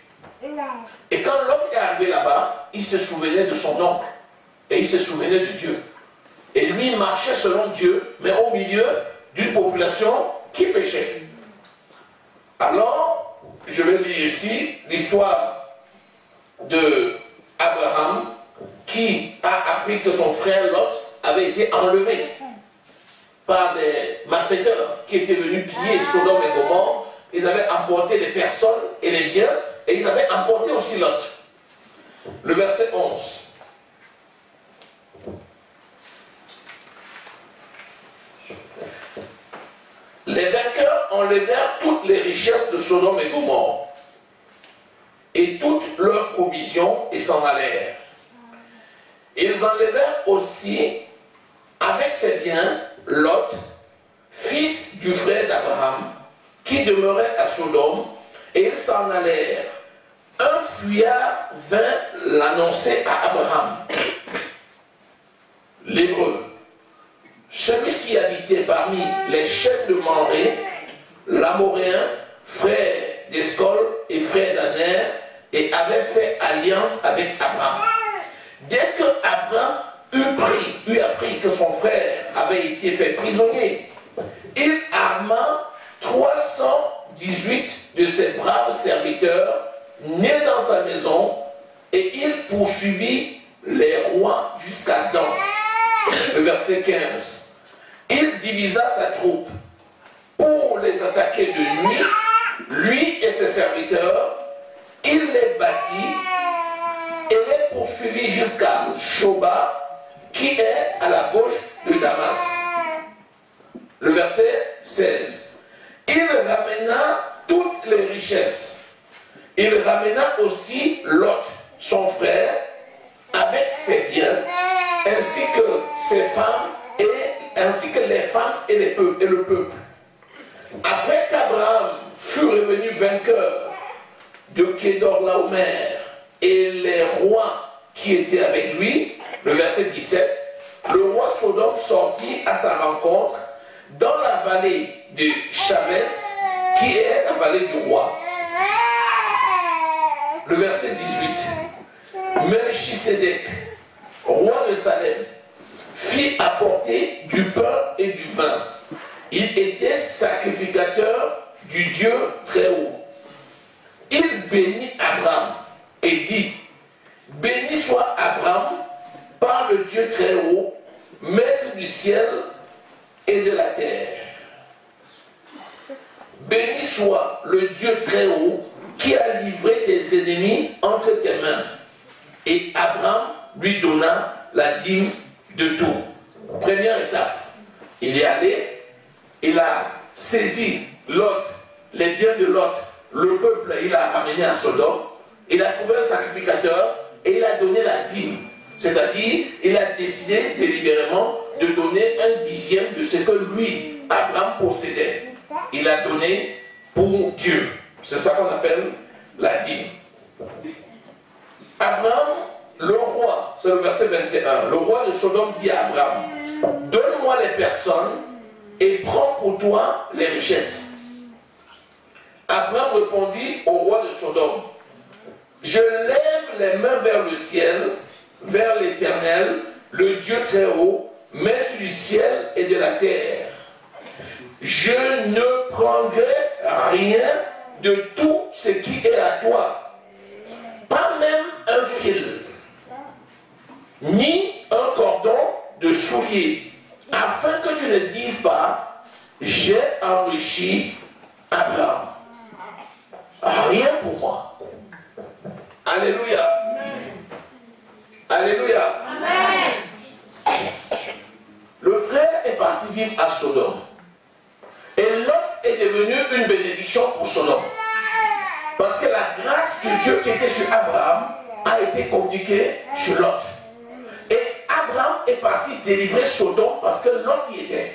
Et quand Lot est arrivé là-bas, il se souvenait de son oncle. Et il se souvenait de Dieu. Et lui, il marchait selon Dieu, mais au milieu d'une population qui péchait. Alors, je vais lire ici l'histoire de Abraham qui a appris que son frère Lot avait été enlevé par des malfaiteurs qui étaient venus piller Sodome et Gomorrhe. Ils avaient emporté les personnes et les biens et ils avaient emporté aussi Lot. Le verset 11. Les vainqueurs enlevèrent toutes les richesses de Sodome et Gomorrhe et toutes leurs provisions et s'en allèrent. Ils enlevèrent aussi avec ses biens Lot, fils du frère d'Abraham, qui demeurait à Sodome, et ils s'en allèrent. Un fuyard vint l'annoncer à Abraham. L'Hébreu. Celui-ci habitait parmi les chefs de Mamré, l'Amoréen, frère d'Escol et frère d'Aner, et avait fait alliance avec Abraham. Dès que Abraham eut appris que son frère avait été fait prisonnier, il arma 318 de ses braves serviteurs nés dans sa maison, et il poursuivit les rois jusqu'à Dan. Le verset 15. Il divisa sa troupe pour les attaquer de nuit, lui et ses serviteurs. Il les battit et les poursuivit jusqu'à Shoba, qui est à la gauche de Damas. Le verset 16. Il ramena toutes les richesses. Il ramena aussi Lot, son frère, avec ses biens, ainsi que ses femmes, ainsi que les femmes et le peuple. Après qu'Abraham fut revenu vainqueur de Kédorlaomer et les rois qui étaient avec lui, le verset 17, le roi Sodome sortit à sa rencontre dans la vallée de Chavès, qui est la vallée du roi. Le verset 18. Melchisédek, roi de Salem, fit apporter du pain et du vin. Il était sacrificateur du Dieu très haut. Il bénit Abraham et dit, béni soit Abraham par le Dieu très haut, maître du ciel et de la terre. Béni soit le Dieu très haut qui a livré tes ennemis entre tes mains. Et Abraham lui donna la dîme de tout. Première étape, il est allé, il a saisi Lot, les biens de Lot, le peuple, il a ramené à Sodome, il a trouvé un sacrificateur et il a donné la dîme. C'est-à-dire, il a décidé délibérément de donner un dixième de ce que lui, Abraham, possédait. Il a donné pour Dieu. C'est ça qu'on appelle la dîme. Abraham, le roi, c'est le verset 21, le roi de Sodome dit à Abraham, donne-moi les personnes et prends pour toi les richesses. Abraham répondit au roi de Sodome, je lève les mains vers le ciel, vers l'Éternel, le Dieu très haut, maître du ciel et de la terre. Je ne prendrai rien de tout ce qui est à toi, pas même un fil, ni un cordon de soulier, afin que tu ne dises pas, j'ai enrichi Abraham. Rien pour moi. Alléluia. Alléluia. Amen. Le frère est parti vivre à Sodome. Et Lot est devenu une bénédiction pour Sodome. Parce que la grâce de Dieu qui était sur Abraham a été communiquée sur Lot. Et Abraham est parti délivrer Sodome parce que Lot y était.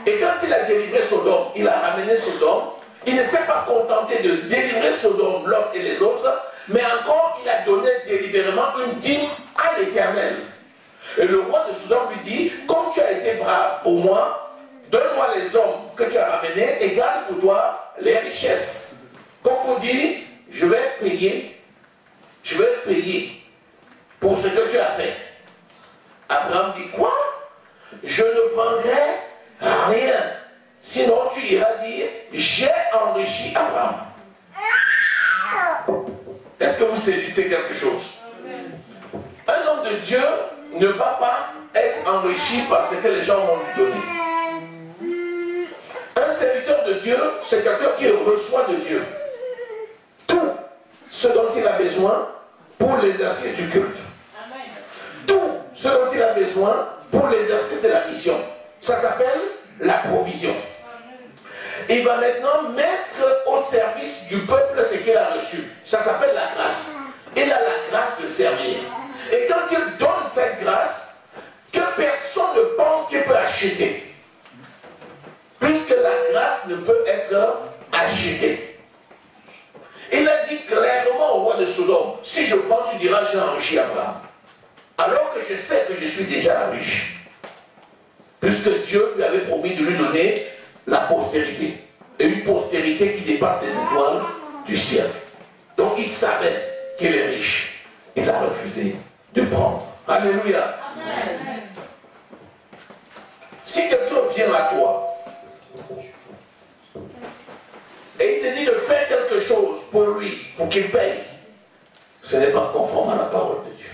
Et quand il a délivré Sodome, il a ramené Sodome. Il ne s'est pas contenté de délivrer Sodome, Lot et les autres, mais encore il a donné délibérément une dîme à l'Éternel. Et le roi de Sodome lui dit, comme tu as été brave pour moi, donne-moi les hommes que tu as ramenés et garde pour toi les richesses. Comme pour dire, je vais payer pour ce que tu as fait. Abraham dit, quoi? Je ne prendrai rien. Sinon tu iras dire, j'ai enrichi Abraham. Est-ce que vous saisissez quelque chose? Un homme de Dieu ne va pas être enrichi par ce que les gens vont lui donner. Un serviteur de Dieu, c'est quelqu'un qui reçoit de Dieu tout ce dont il a besoin pour l'exercice du culte. Tout ce dont il a besoin pour l'exercice de la mission. Ça s'appelle la provision. Il va maintenant mettre au service du peuple ce qu'il a reçu. Ça s'appelle la grâce. Il a la grâce de servir. Et quand il donne cette grâce, que personne ne pense qu'il peut acheter. Puisque la grâce ne peut être achetée. Il a dit clairement au roi de Sodome, si je prends, tu diras, j'ai enrichi Abraham. Alors que je sais que je suis déjà riche. Puisque Dieu lui avait promis de lui donner la postérité. Et une postérité qui dépasse les étoiles du ciel. Donc il savait qu'il est riche. Il a refusé de prendre. Alléluia. Amen. Si quelqu'un vient à toi et il te dit de faire quelque chose pour lui, pour qu'il paye, ce n'est pas conforme à la parole de Dieu.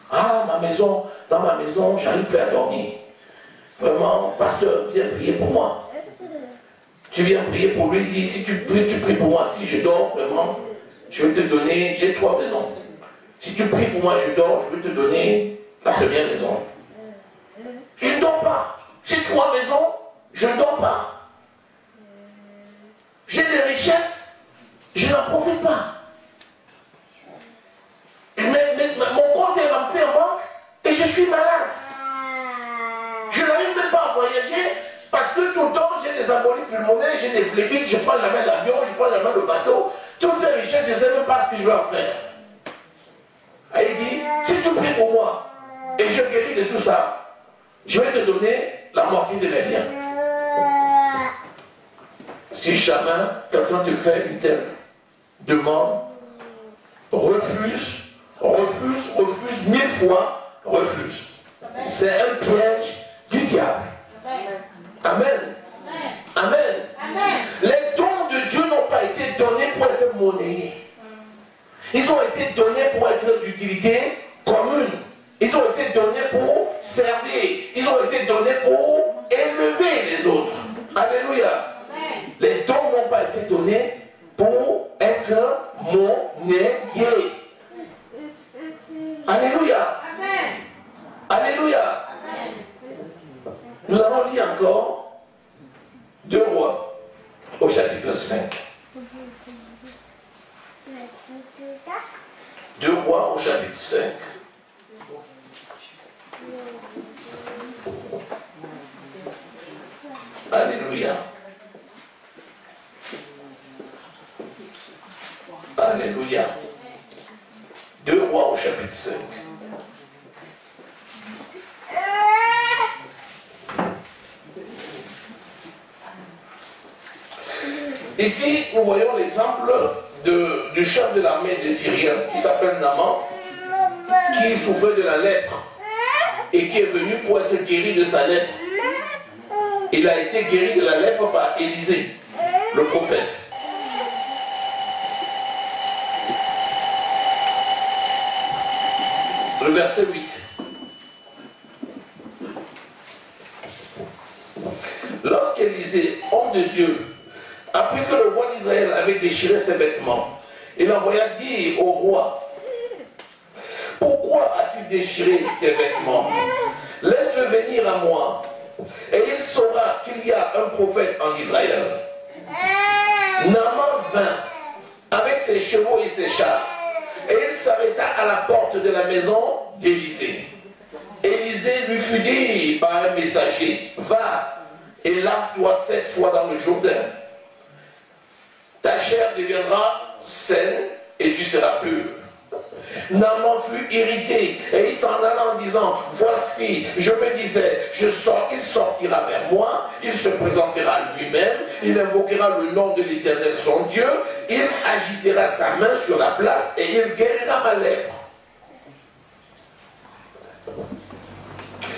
Ah, ma maison, dans ma maison, j'arrive plus à dormir. Vraiment, pasteur, viens prier pour moi. Tu viens prier pour lui, il dit, si tu pries pour moi, si je dors, vraiment, je vais te donner, j'ai 3 maisons. Si tu pries pour moi, je dors, je vais te donner la première maison. Je ne dors pas. J'ai 3 maisons, je ne dors pas. J'ai des richesses, je n'en profite pas. Mais mon compte est rempli en banque et je suis malade. Je n'arrive même pas à voyager parce que tout le temps j'ai des embolies pulmonaires, j'ai des phlébites, je ne prends jamais l'avion, je ne prends jamais le bateau. Toutes ces richesses, je ne sais même pas ce que je vais en faire. Et il dit, si tu pries pour moi et je guéris de tout ça, je vais te donner la moitié de mes biens. Si jamais quelqu'un te fait une telle demande, refuse 1000 fois, refuse. C'est un piège du diable. Amen. Amen. Les dons de Dieu n'ont pas été donnés pour être monnayés. Ils ont été donnés pour être d'utilité commune. Ils ont été donnés pour servir. Ils ont été donnés pour élever les autres. Alléluia. Les dons n'ont pas été donnés pour être monnayés. Alléluia. Amen. Alléluia. Amen. Nous allons lire encore 2 Rois au chapitre 5. 2 Rois au chapitre 5. Alléluia. Alléluia. 2 Rois au chapitre 5. Ici, nous voyons l'exemple du chef de l'armée des Syriens qui s'appelle Naaman, qui souffrait de la lèpre et qui est venu pour être guéri de sa lèpre. Il a été guéri de la lèpre par Élisée, le prophète. Le verset 8. Lorsqu'Élisée, homme de Dieu, apprit que le roi d'Israël avait déchiré ses vêtements, il envoya dire au roi: pourquoi as-tu déchiré tes vêtements? Laisse-le venir à moi, et il saura qu'il y a un prophète en Israël. Naaman vint avec ses chevaux et ses chars, et il s'arrêta à la porte de la maison d'Élisée. Élisée lui fut dit par un messager: va et lave-toi 7 fois dans le Jourdain. Ta chair deviendra saine et tu seras pur. Naaman fut irrité et il s'en alla en disant: voici, je me disais, il sortira vers moi, il se présentera lui-même, il invoquera le nom de l'Éternel son Dieu, il agitera sa main sur la place et il guérira ma lèpre.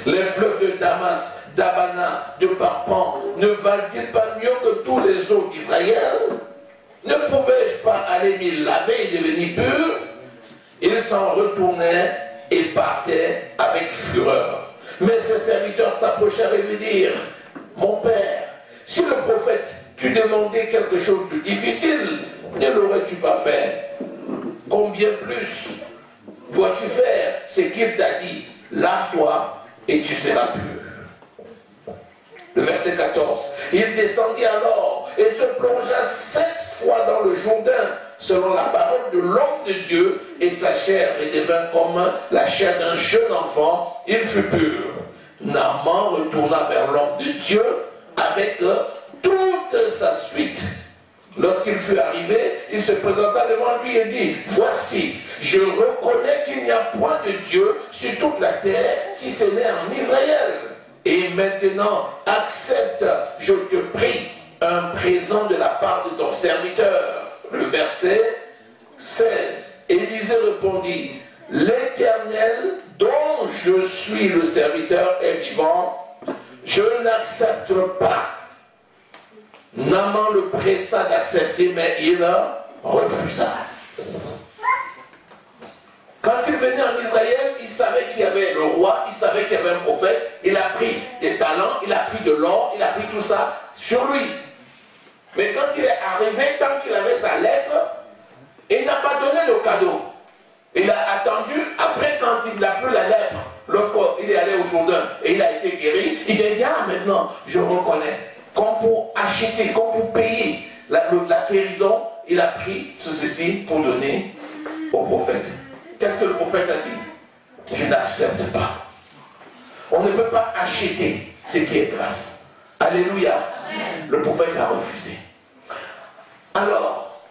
Les fleuves de Damas, d'Abana, de Parpan ne valent-ils pas mieux que tous les eaux d'Israël? Ne pouvais-je pas aller m'y laver et devenir pur? Il s'en retournait et partait avec fureur. Mais ses serviteurs s'approchèrent et lui dirent: mon père, si le prophète t'eût demandé quelque chose de difficile, ne l'aurais-tu pas fait? Combien plus dois-tu faire ce qu'il t'a dit? Lave-toi et tu seras pur. Le verset 14. Il descendit alors et se plongea 7 fois dans le Jourdain, selon la parole de l'homme de Dieu, et sa chair redevint comme la chair d'un jeune enfant, il fut pur. Naaman retourna vers l'homme de Dieu avec toute sa suite. Lorsqu'il fut arrivé, il se présenta devant lui et dit: voici, je reconnais qu'il n'y a point de Dieu sur toute la terre, si ce n'est en Israël. Et maintenant, accepte, je te prie, un présent de la part de ton serviteur. Le verset 16. Élisée répondit: l'Éternel dont je suis le serviteur est vivant, je n'accepte pas. Naaman le pressa d'accepter, mais il refusa. Quand il venait en Israël, il savait qu'il y avait le roi, il savait qu'il y avait un prophète, il a pris des talents, il a pris de l'or, il a pris tout ça sur lui. Mais quand il est arrivé, tant qu'il avait sa lèpre, il n'a pas donné le cadeau. Il a attendu, après quand il n'a plus la lèpre, lorsqu'il est allé au Jourdain et il a été guéri, il a dit: ah, maintenant je reconnais. Comme pour acheter, comme pour payer la guérison, il a pris ceci pour donner au prophète. Qu'est-ce que le prophète a dit? Je n'accepte pas. On ne peut pas acheter ce qui est grâce. Alléluia. Amen. Le prophète a refusé. Alors,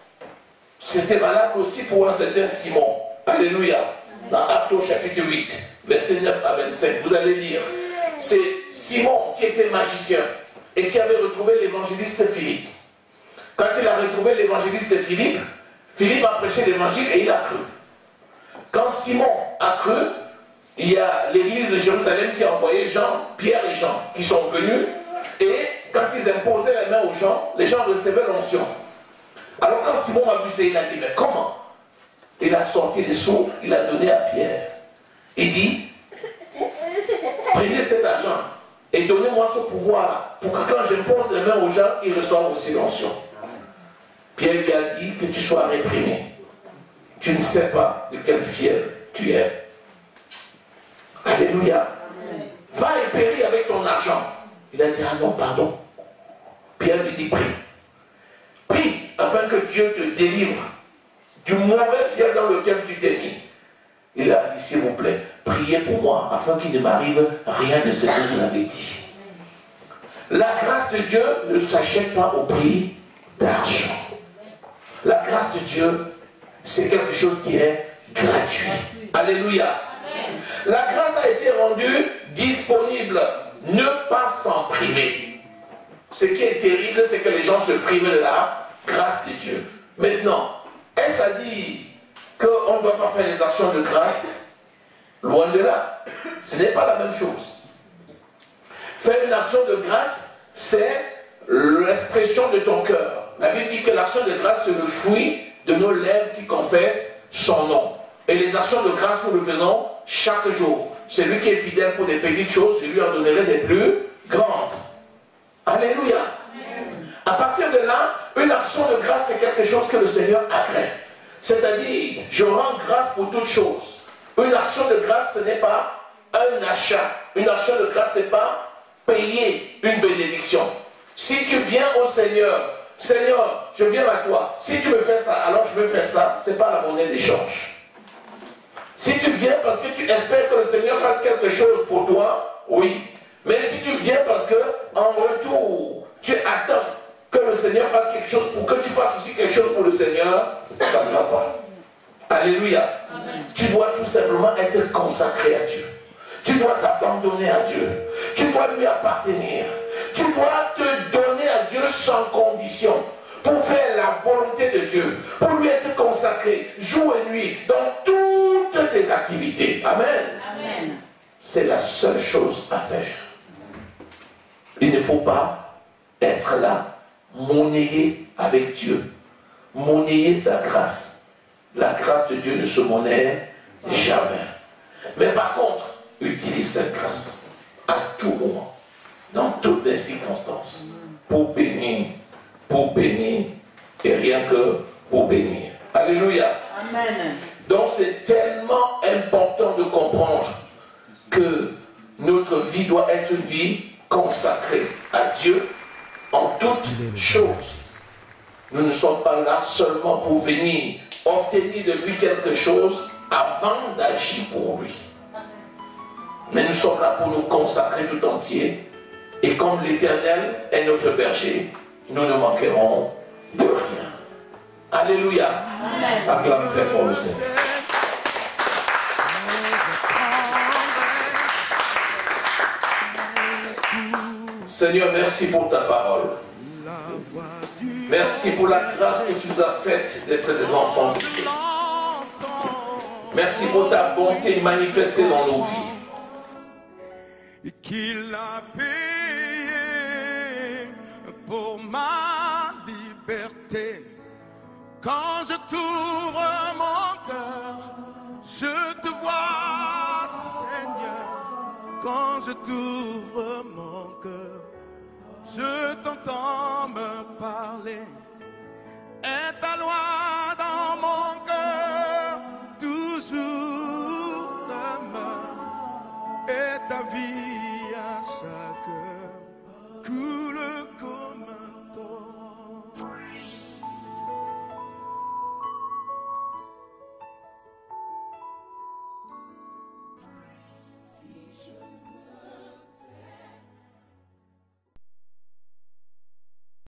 c'était valable aussi pour un certain Simon. Alléluia. Dans Actes au chapitre 8, versets 9 à 25, vous allez lire. C'est Simon qui était magicien et qui avait retrouvé l'évangéliste Philippe. Quand il a retrouvé l'évangéliste Philippe, Philippe a prêché l'évangile et il a cru. Quand Simon a cru, il y a l'église de Jérusalem qui a envoyé Jean, Pierre et Jean, qui sont venus, et quand ils imposaient les mains aux gens, les gens recevaient l'onction. Alors quand Simon a vu ça, il a dit: mais comment? Il a sorti les sous, il a donné à Pierre. Il dit: prenez cet argent et donnez-moi ce pouvoir-là, pour que quand j'impose les mains aux gens, ils reçoivent aussi l'onction. Pierre lui a dit: que tu sois réprimé. Tu ne sais pas de quelle fièvre tu es. Alléluia. Va et péris avec ton argent. Il a dit, ah non, pardon. Pierre lui dit, prie. Prie afin que Dieu te délivre du mauvais fiel dans lequel tu t'es mis. Il a dit, s'il vous plaît, priez pour moi afin qu'il ne m'arrive rien de ce que vous avez dit. La grâce de Dieu ne s'achète pas au prix d'argent. La grâce de Dieu, c'est quelque chose qui est gratuit. Alléluia. Amen. La grâce a été rendue disponible. Ne pas s'en priver. Ce qui est terrible, c'est que les gens se privent de la grâce de Dieu. Maintenant, est-ce à dire qu'on ne doit pas faire les actions de grâce? Loin de là. Ce n'est pas la même chose. Faire une action de grâce, c'est l'expression de ton cœur. La Bible dit que l'action de grâce, c'est le fruit de nos lèvres qui confessent son nom. Et les actions de grâce, nous le faisons chaque jour. Celui qui est fidèle pour des petites choses, je lui en donnerai des plus grandes. Alléluia. À partir de là, une action de grâce, c'est quelque chose que le Seigneur agrée. C'est-à-dire, je rends grâce pour toutes choses. Une action de grâce, ce n'est pas un achat. Une action de grâce, ce n'est pas payer une bénédiction. Si tu viens au Seigneur, Seigneur, je viens à toi. Si tu me fais ça, alors je veux faire ça. Ce n'est pas la monnaie d'échange. Si tu viens parce que tu espères que le Seigneur fasse quelque chose pour toi, oui. Mais si tu viens parce que en retour, tu attends que le Seigneur fasse quelque chose pour que tu fasses aussi quelque chose pour le Seigneur, ça ne va pas. Alléluia. Amen. Tu dois tout simplement être consacré à Dieu. Tu dois t'abandonner à Dieu. Tu dois lui appartenir. Tu dois te donner à Dieu sans condition pour faire la volonté de Dieu, pour lui être consacré jour et nuit dans toutes tes activités. Amen. Amen. C'est la seule chose à faire. Il ne faut pas être là, monnayer avec Dieu, monnayer sa grâce. La grâce de Dieu ne se monnaie jamais. Mais par contre, utilise cette grâce à tout moment, dans toutes les circonstances, pour bénir, et rien que pour bénir. Alléluia. Amen. Donc c'est tellement important de comprendre que notre vie doit être une vie consacrée à Dieu en toutes choses. Nous ne sommes pas là seulement pour venir obtenir de lui quelque chose avant d'agir pour lui. Mais nous sommes là pour nous consacrer tout entier. Et comme l'Éternel est notre berger, nous ne manquerons de rien. Alléluia. Acclame très fort le Seigneur. Seigneur, merci pour ta parole. Merci pour la grâce que tu nous as faite d'être des enfants de Dieu. Merci pour ta bonté manifestée dans nos vies. Qu'il a payé pour ma liberté. Quand je t'ouvre mon cœur, je te vois, Seigneur. Quand je t'ouvre mon cœur, je t'entends me parler. Et ta loi dans mon cœur toujours demeure. Et ta vie